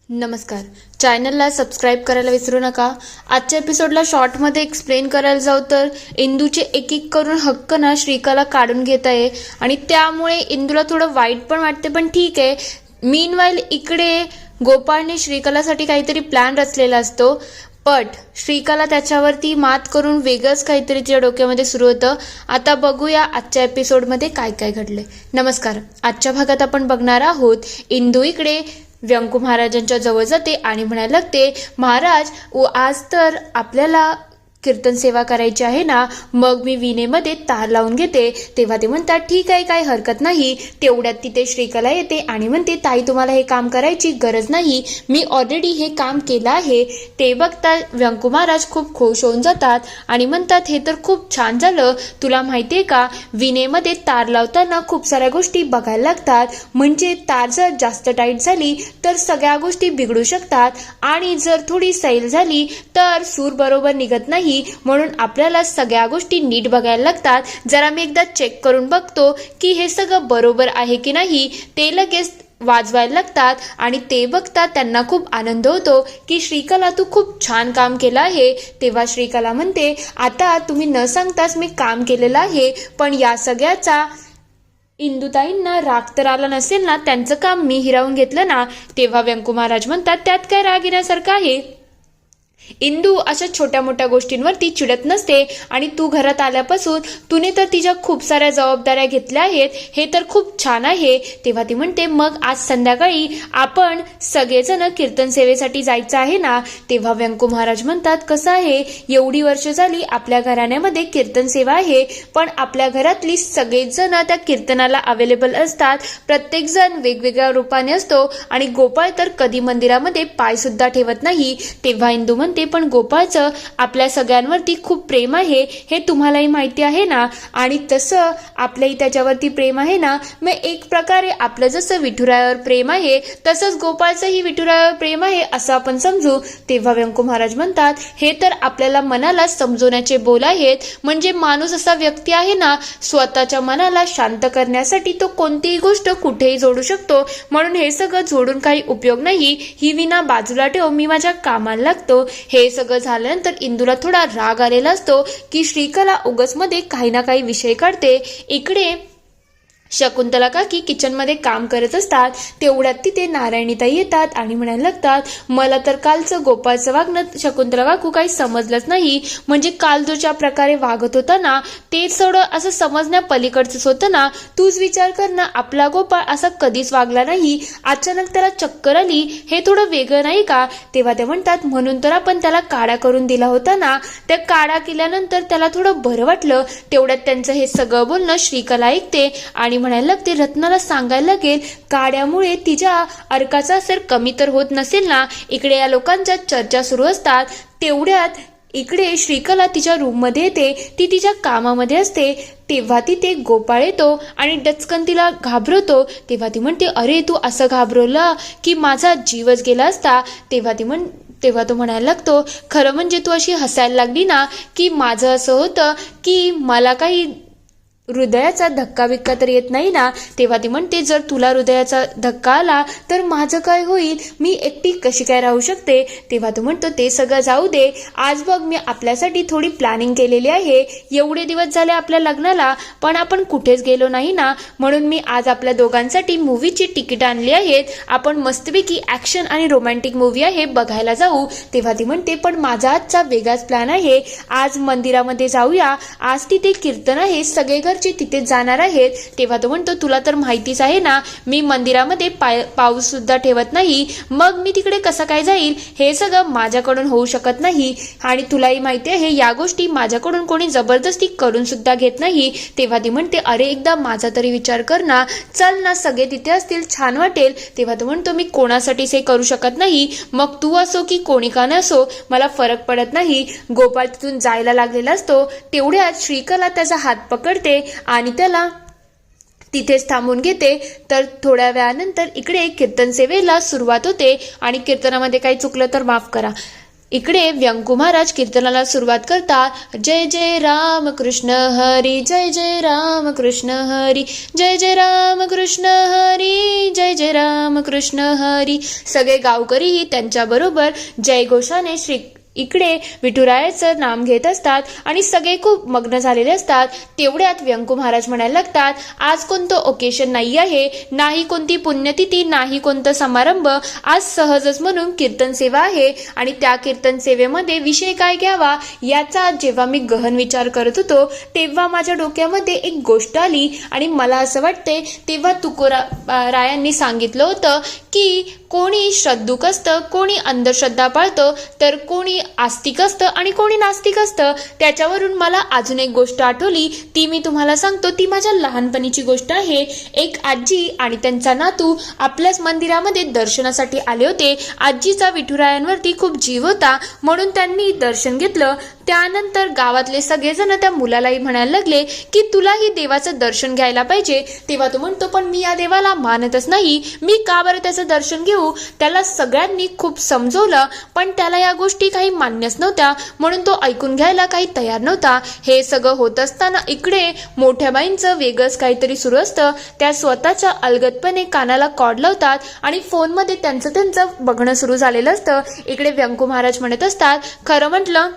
नमस्कार. चॅनलला सबस्क्राईब करायला विसरू नका. आजच्या एपिसोडला शॉर्टमध्ये एक्सप्लेन करायला जाऊ तर इंदूचे एक एक करून हक्क ना श्रीकाला काढून घेत आहे आणि त्यामुळे इंदूला थोडं वाईट पण वाटते, पण ठीक आहे. मीनवाईल इकडे गोपाळने श्रीकलासाठी काहीतरी प्लॅन रचलेला असतो, पण श्रीकला त्याच्यावरती मात करून वेगळंच काहीतरी तिच्या डोक्यामध्ये सुरू होतं. आता बघूया आजच्या एपिसोडमध्ये काय काय घडले. नमस्कार. आजच्या भागात आपण बघणार आहोत इंदू इकडे व्यंकू महाराजांच्या जवळ जाते आणि म्हणायला लागते, महाराज आज तर आपल्याला कीर्तन सेवा करायची आहे ना, मग मी विणेमध्ये तार लावून घेते. तेव्हा ते म्हणतात ठीक आहे, काही हरकत नाही. तेवढ्यात तिथे श्रीकला येते आणि म्हणते, ताई तुम्हाला हे काम करायची गरज नाही, मी ऑलरेडी हे काम केलं आहे. ते बघता व्यंकू महाराज खूप खुश होऊन जातात आणि म्हणतात, हे तर खूप छान झालं. तुला माहितीये का, विणेमध्ये तार लावताना खूप साऱ्या गोष्टी बघायला लागतात, म्हणजे तार जर जास्त टाईट झाली तर सगळ्या गोष्टी बिघडू शकतात आणि जर थोडी सैल झाली तर सूर बरोबर निघत नाही. म्हणून आपल्याला सगळ्या गोष्टी नीट बघायला लागतात. जरा मी एकदा चेक करून बघतो की हे सगळं बरोबर आहे की नाही. ते लगेच वाजवायला लागतात आणि ते बघतात त्यांना खूप आनंद होतो की श्रीकला तू खूप छान काम केलं आहे. तेव्हा श्रीकला म्हणते, आता तुम्ही न सांगताच मी काम केलेलं आहे, पण या सगळ्याचा इंदुताईंना राग तर आला नसेल ना, त्यांचं काम मी हिरावून घेतलं ना. तेव्हा व्यंकू महाराज म्हणतात, त्यात काय राग येण्यासारखं आहे. इंदू अशा छोट्या मोठ्या गोष्टींवरती चिडत नसते आणि तू घरात आल्यापासून तुने तर तिच्या खूप साऱ्या जबाबदाऱ्या घेतल्या आहेत, हे तर खूप छान आहे. तेव्हा ती म्हणते, मग आज संध्याकाळी आपण सगळेजण कीर्तन सेवेसाठी जायचं आहे ना. तेव्हा व्यंकू महाराज म्हणतात, कसं आहे, एवढी वर्ष झाली आपल्या घराण्यामध्ये कीर्तन सेवा आहे, पण आपल्या घरातली सगळेच जण त्या कीर्तनाला अवेलेबल असतात. प्रत्येक जण वेगवेगळ्या रूपाने असतो आणि गोपाळ तर कधी मंदिरामध्ये पाय सुद्धा ठेवत नाही. तेव्हा इंदू म्हणते, पण गोपाळचं आपल्या सगळ्यांवरती खूप प्रेम आहे, हे तुम्हालाही माहिती आहे ना, आणि तसं आपल्याही त्याच्यावरती प्रेम आहे ना. मग एक प्रकारे आपलं जसं विठुरायावर प्रेम आहे तसंच गोपाळचंही विठुरायावर प्रेम आहे असं आपण समजू. तेव्हा व्यंकू महाराज म्हणतात, हे तर आपल्याला मनाला समजवण्याचे बोल आहेत. म्हणजे माणूस असा व्यक्ती आहे ना, स्वतःच्या मनाला शांत करण्यासाठी तो कोणतीही गोष्ट कुठेही जोडू शकतो. म्हणून हे सगळं जोडून काही उपयोग नाही. ही विना बाजूला ठेव, मी माझ्या कामाला लागतो. हे सगळं झाल्यानंतर इंदूला थोडा राग आलेला असतो की श्रीकला उगच मध्ये काही ना काही विषय काढते. इकडे शकुंतला काकी किचनमध्ये काम करत असतात. तेवढ्यात तिथे नारायणीताई येतात आणि म्हणायला लागतात, मला तर कालचं गोपाळचं वागणं शकुंतला काकू काही समजलंच नाही. म्हणजे काल जो ज्या प्रकारे वागत होता ना, ते थोडं असं समजण्या पलीकडचंच होतं ना. तूच विचार कर ना, आपला गोपाळ असा कधीच वागला नाही, अचानक त्याला चक्कर आली, हे थोडं वेगळं नाही का. तेव्हा ते म्हणतात, म्हणून तर आपण त्याला काढा करून दिला होता ना. त्या काढा केल्यानंतर त्याला थोडं बरं वाटलं. तेवढ्यात त्यांचं हे सगळं बोलणं श्रीकला ऐकते आणि म्हणायला लागते, रत्नाला सांगायला लागेल, काड्यामुळे तिच्या अर्काचा असर कमी तर होत नसेल ना. इकडे या लोकांच्या चर्चा सुरू असतात. तेवढ्यात इकडे श्रीकला तिच्या रूममध्ये येते. ती तिच्या कामामध्ये असते. तेव्हा तिथे गोपाळ येतो आणि डचकन तिला घाबरवतो. तेव्हा ती म्हणते, अरे तू असं घाबरवलं की माझा जीवच गेला असता. तेव्हा तो म्हणायला लागतो, खरं म्हणजे तू अशी हसायला लागली ना की माझं असं होतं की मला काही हृदयाचा धक्का बिक्का तर येत नाही ना. तेव्हा ती म्हणते, जर तुला हृदयाचा धक्का आला तर माझं काय होईल, मी एकटी कशी काय राहू शकते. तेव्हा तो म्हणतो, ते सगळं जाऊ दे, आज बघ मी आपल्यासाठी थोडी प्लॅनिंग केलेली आहे. एवढे दिवस झाले आपल्या लग्नाला, पण आपण कुठेच गेलो नाही ना, म्हणून मी आज आपल्या दोघांसाठी मूवीची तिकीट आणली आहेत. आपण मस्तपैकी ॲक्शन आणि रोमॅन्टिक मूवी आहे, बघायला जाऊ. तेव्हा ती म्हणते, पण माझा आजचा वेगळाच प्लॅन आहे, आज मंदिरामध्ये जाऊया, आज तिथे कीर्तन आहे, सगळे तिथे जाणार आहेत. तेव्हा तो म्हणतो, तुला तर माहितीच आहे ना, मी मंदिरामध्ये पाऊस सुद्धा ठेवत नाही, मग मी तिकडे कसं काय जाईल. हे सगळं माझ्याकडून होऊ शकत नाही आणि तुलाही माहिती आहे, या गोष्टी माझ्याकडून कोणी जबरदस्ती करून सुद्धा घेत नाही. तेव्हा ती म्हणते, अरे एकदा माझा तरी विचार कर ना, चल ना, सगळे तिथे असतील, छान वाटेल. तेव्हा तो म्हणतो, मी कोणासाठीच हे करू शकत नाही, मग तू असो की कोणी का नसो, मला फरक पडत नाही. गोपाळ तिथून जायला लागलेला असतो. तेवढ्यात श्रीकला त्याचा हात पकडते आणि त्याला तिथेच थांबून घेते. तर थोड्या वेळानंतर इकडे कीर्तन सेवेला सुरुवात होते आणि कीर्तनामध्ये काही चुकलं तर माफ करा. इकडे व्यंकू महाराज कीर्तनाला सुरुवात करतात. जय जय राम कृष्ण हरी, जय जय राम कृष्ण हरी, जय जय राम कृष्ण हरी, जय जय राम कृष्ण हरी. सगळे गावकरीही त्यांच्याबरोबर जयघोषाने इकडे विठुरायाचं नाम घेत असतात आणि सगळे खूप मग्न झालेले असतात. तेवढ्यात व्यंकू महाराज म्हणायला लागतात, आज कोणतं ओकेशन नाही आहे, नाही कोणती पुण्यतिथी, नाही कोणतं समारंभ, आज सहजच म्हणून कीर्तन सेवा आहे आणि त्या कीर्तन सेवेमध्ये विषय काय घ्यावा याचा जेव्हा मी गहन विचार करत होतो तेव्हा माझ्या डोक्यामध्ये एक गोष्ट आली आणि मला असं वाटते तेव्हा तुकोरायांनी सांगितलं होतं की कोणी श्रद्धुक असतं, कोणी अंधश्रद्धा पाळतं, तर कोणी आस्तिक असतं आणि कोणी नास्तिक असतं. त्याच्यावरून मला अजून एक गोष्ट आठवली, ती मी तुम्हाला सांगतो. ती माझ्या लहानपणीची गोष्ट आहे. एक आजी आणि त्यांचा नातू आपल्याच मंदिरामध्ये दर्शनासाठी आले होते. आजीचा विठुरायांवरती खूप जीव होता म्हणून त्यांनी दर्शन घेतलं. त्यानंतर गावातले सगळेजण त्या मुलालाही म्हणायला लागले की तुलाही देवाचं दर्शन घ्यायला पाहिजे. तेव्हा तो म्हणतो, पण मी या देवाला मानतच नाही, मी का बरं त्याचं दर्शन घेऊ. त्याला सगळ्यांनी खूप समजवलं पण त्याला या गोष्टी काही मान्यच नव्हत्या म्हणून तो ऐकून घ्यायला काही तयार नव्हता. हे सगळं होत असताना इकडे मोठ्या बाईंचं वेगळंच काहीतरी सुरू असतं. त्या स्वतःच्या अलगदपणे कानाला कॉर्ड लावतात आणि फोनमध्ये त्यांचं बघणं सुरू झालेलं असतं. इकडे व्यंकू महाराज म्हणत असतात, खरं म्हटलं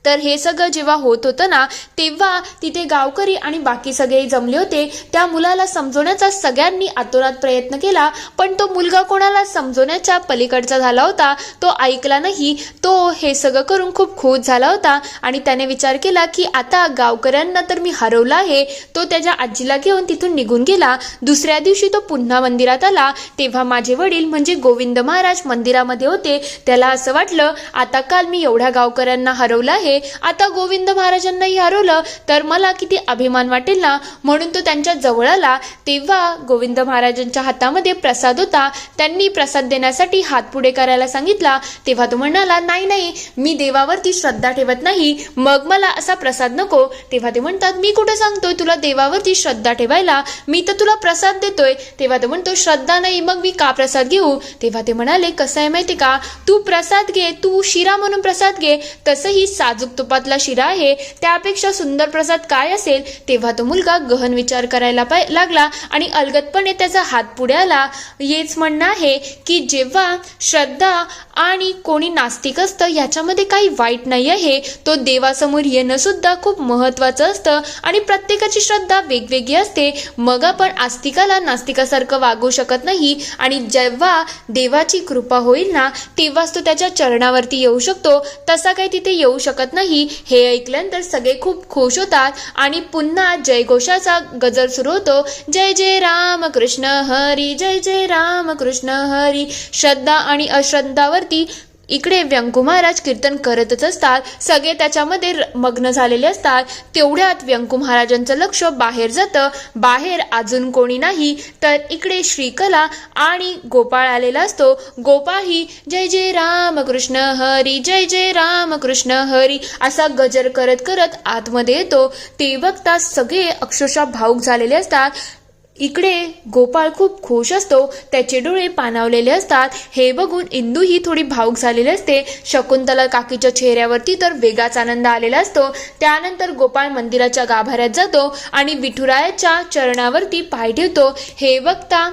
तर हे सगळं जेव्हा होत होतं ना तेव्हा तिथे गावकरी आणि बाकी सगळे जमले होते. त्या मुलाला समजवण्याचा सगळ्यांनी आतोनात प्रयत्न केला पण तो मुलगा कोणाला समजवण्याच्या पलीकडचा झाला होता. तो ऐकला नाही. तो हे सगळं करून खूप खुश झाला होता आणि त्याने विचार केला की आता गावकऱ्यांना तर मी हरवला आहे. तो त्याच्या आजीला घेऊन तिथून निघून गेला. दुसऱ्या दिवशी तो पुन्हा मंदिरात आला तेव्हा माझे वडील म्हणजे गोविंद महाराज मंदिरामध्ये होते. त्याला असं वाटलं आता काल मी एवढ्या गावकऱ्यांना हरवलं आहे, आता गोविंद महाराजांनाही हरवलं तर मला किती अभिमान वाटेल ना. म्हणून तो त्यांच्या जवळ आला. तेव्हा गोविंद महाराजांच्या हातामध्ये प्रसाद होता. त्यांनी प्रसाद देण्यासाठी हात पुढे करायला सांगितला. तेव्हा तो म्हणाला, नाही नाही, मी देवावरती श्रद्धा ठेवत नाही, मग मला असा प्रसाद नको. तेव्हा ते म्हणतात, मी कुठे सांगतोय तुला देवावरती श्रद्धा ठेवायला, मी तर तुला प्रसाद देतोय. तेव्हा तो म्हणतो, श्रद्धा नाही मग मी का प्रसाद घेऊ. तेव्हा ते म्हणाले, कसं आहे माहिती का, तू प्रसाद घे, तू शिरा म्हणून प्रसाद घे, तसंही साजूक तुपातला शिरा आहे, त्यापेक्षा सुंदर प्रसाद काय असेल. तेव्हा तो मुलगा गहन विचार करायला लागला आणि अलगदपणे त्याचा हात पुढे आला. हेच म्हणणं आहे की जेव्हा श्रद्धा आणि कोणी नास्तिक असतं याच्यामध्ये काही वाईट नाही आहे. तो देवासमोर येणं सुद्धा खूप महत्वाचं असतं आणि प्रत्येकाची श्रद्धा वेगवेगळी असते. मग आपण आस्तिकाला नास्तिकासारखं वागू शकत नाही आणि जेव्हा देवाची कृपा होईल ना तेव्हाच तो त्याच्या चरणावरती येऊ शकतो, तसा काही तिथे येऊ शकत नाही. हे ऐकल्यानंतर सगळे खूप खुश होतात आणि पुन्हा जयघोषाचा गजर सुरू होतो. जय जय राम कृष्ण हरी, जय जय राम कृष्ण हरी. श्रद्धा आणि अश्रद्धावरती इकडे व्यंकू महाराज कीर्तन करतच असतात. सगळे त्याच्यामध्ये मग्न झालेले असतात. तेवढ्यात व्यंकू महाराजांचं लक्ष बाहेर जातं. बाहेर अजून कोणी नाही तर इकडे श्रीकला आणि गोपाळ आलेला असतो. गोपाळ ही जय जय राम कृष्ण हरी, जय जय राम कृष्ण हरी असा गजर करत करत आतमध्ये येतो. ते बघता सगळे अक्षरशः भावुक झालेले असतात. इकडे गोपाळ खूप खुश असतो, त्याचे डोळे पाणावलेले असतात. हे बघून इंदू ही थोडी भावुक झालेली असते. शकुंतला काकीच्या चेहऱ्यावरती तर वेगळाच आनंद आलेला असतो. त्यानंतर गोपाळ मंदिराच्या गाभाऱ्यात जातो आणि विठुरायाच्या चरणावरती पाय ठेवतो. हे बघता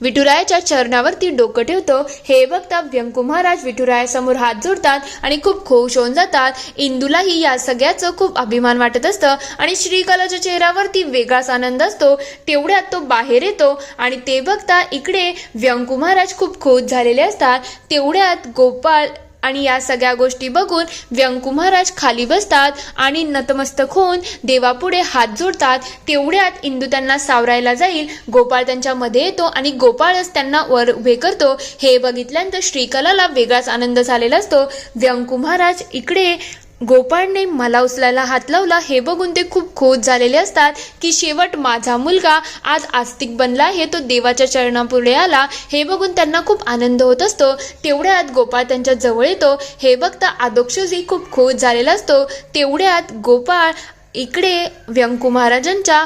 विठुरायाच्या चरणावरती डोकं ठेवतो. हे बघता व्यंकू महाराज विठुरायासमोर हात जोडतात आणि खूप खुश होऊन जातात. इंदूलाही या सगळ्याचं खूप अभिमान वाटत असतं आणि श्रीकलाच्या चेहऱ्यावरती वेगळाच आनंद असतो. तेवढ्यात तो बाहेर येतो आणि ते बघता इकडे व्यंकू महाराज खूप खुश झालेले असतात. तेवढ्यात गोपाळ आणि या सगळ्या गोष्टी बघून व्यंकू महाराज खाली बसतात आणि नतमस्तक होऊन देवापुढे हात जोडतात. तेवढ्यात इंदू त्यांना सावरायला जाईल. गोपाळ त्यांच्या मध्ये येतो आणि गोपाळच त्यांना वर उभे करतो. हे बघितल्यानंतर श्रीकलाला वेगळाच आनंद झालेला असतो. व्यंकू महाराज इकडे गोपाळने मला उचलायला हात लावला हे बघून ते खूप खुश झालेले असतात की शेवट माझा मुलगा आज आस्तिक बनला आहे, तो देवाच्या चरणापुढे आला. हे बघून त्यांना खूप आनंद होत असतो. तेवढ्यात गोपाळ त्यांच्या जवळ येतो. हे बघता आदोक्षजी खूप खुश झालेला असतो. तेवढ्यात गोपाळ इकडे व्यंकू महाराजांच्या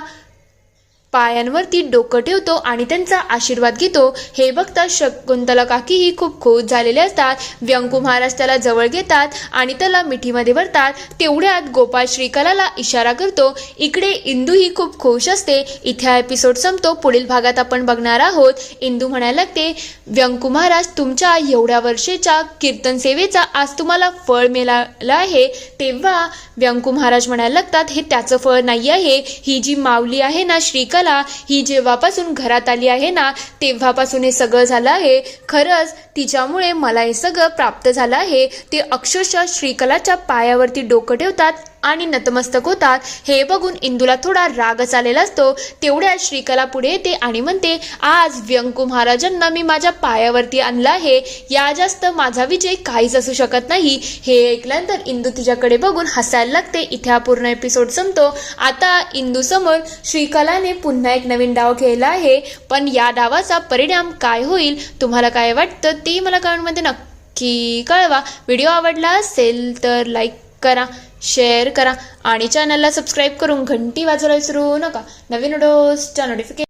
पायांवरती डोकं ठेवतो आणि त्यांचा आशीर्वाद घेतो. हे बघता शकुंतला काकीही खूप खुश झालेले असतात. व्यंकू महाराज त्याला जवळ घेतात आणि त्याला मिठीमध्ये भरतात. तेवढ्यात गोपाळ श्रीकलाला इशारा करतो. इकडे इंदू ही खूप खुश असते. इथे हा एपिसोड संपतो. पुढील भागात आपण बघणार आहोत. इंदू म्हणायला लागते, व्यंकू महाराज तुमच्या एवढ्या वर्षाच्या कीर्तन सेवेचा आज तुम्हाला फळ मिळालं आहे. तेव्हा व्यंकू महाराज म्हणायला लागतात, हे त्याचं फळ नाही आहे. ही जी माऊली आहे ना श्रीकला, ही जेव्हापासून घरात आली आहे ना तेव्हापासून हे सगळं झालं आहे. खरंच तिच्यामुळे मला हे सगळं प्राप्त झालं आहे. ते अक्षरशः श्रीकलाच्या पायावरती डोकं ठेवतात आणि नतमस्तक होतात. हे बघून इंदूला थोडा रागच आलेला असतो. तेवढ्यात श्रीकला पुढे येते आणि म्हणते, आज व्यंकू महाराजांना मी माझ्या पायावरती आणलं आहे. या जास्त माझा विजय काहीच असू शकत नाही. हे ऐकल्यानंतर इंदू तिच्याकडे बघून हसायला लागते. इथे हा पूर्ण एपिसोड संपतो. आता इंदू समोर श्रीकलाने पुन्हा एक नवीन डाव खेळला आहे. पण या डावाचा परिणाम काय होईल, तुम्हाला काय वाटतं ते मला कमेंटमध्ये नक्की कळवा. व्हिडिओ आवडला असेल तर लाईक करा, शेअर करा आणि चॅनलला सबस्क्राईब करून घंटी वाजवायला विसरू नका. नवीन व्हिडिओजच्या नोटिफिकेशन